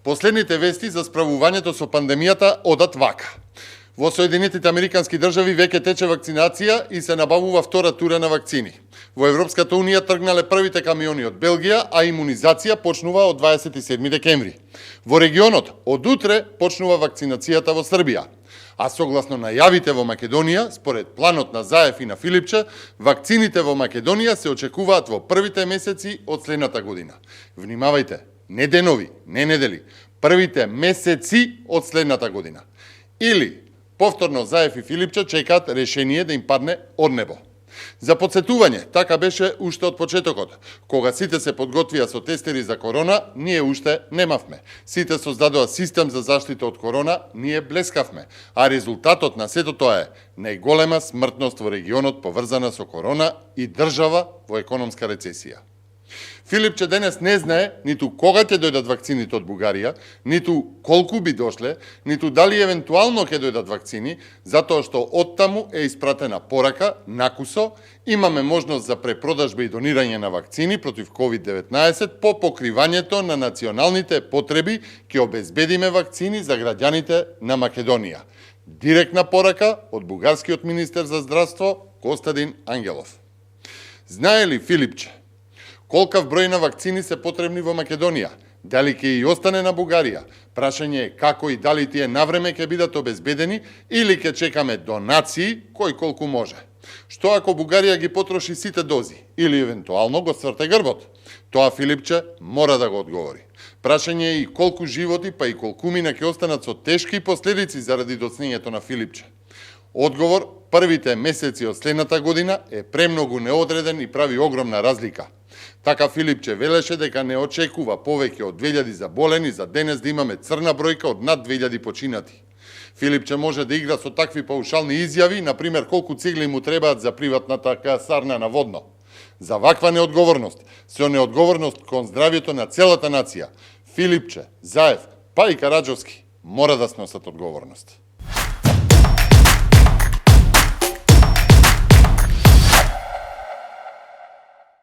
Последните вести за справувањето со пандемијата одат вака. Во Соединетите Американски држави веќе тече вакцинација и се набавува втора тура на вакцини. Во Европската Унија тргнале првите камиони од Белгија, а имунизација почнува од 27 декември. Во регионот од утре почнува вакцинацијата во Србија. А согласно најавите во Македонија, според планот на Заев и на Филипче, вакцините во Македонија се очекуваат во првите месеци од следната година. Внимавајте, не денови, не недели, првите месеци од следната година. Или, повторно Заев и Филипче чекаат решение да им падне од небо. За подсетување, така беше уште од почетокот. Кога сите се подготвија со тестери за корона, ние уште немавме. Сите создадоа систем за заштита од корона, ние блескавме. А резултатот на сето тоа е најголема смртност во регионот поврзана со корона и држава во економска рецесија. Филипче денес не знае ниту кога ќе дојдат вакцините од Бугарија, ниту колку би дошле, ниту дали евентуално ќе дојдат вакцини, затоа што оттаму е испратена порака, накусо, имаме можност за препродажба и донирање на вакцини против COVID-19 по покривањето на националните потреби ќе обезбедиме вакцини за граѓаните на Македонија. Директна порака од бугарскиот министер за здравство Костадин Ангелов. Знае ли Филипче колкав број на вакцини се потребни во Македонија? Дали ќе и остане на Бугарија? Прашање е како и дали тие навреме ќе бидат обезбедени или ќе чекаме донации кој колку може. Што ако Бугарија ги потроши сите дози или евентуално го сврте грбот? Тоа Филипче мора да го одговори. Прашање е и колку животи па и колкумина ќе останат со тешки последици заради доцнењето на Филипче. Одговор, првите месеци од следната година е премногу неодреден и прави огромна разлика. Така Филипче велеше дека не очекува повеќе од 2000 заболени за денес да имаме црна бројка од над 2000 починати. Филипче може да игра со такви паушални изјави, например колку цигли му требаат за приватната касарна на Водно. За ваква неодговорност, со неодговорност кон здравјето на целата нација, Филипче, Заев, па и Караджовски мора да сносат одговорност.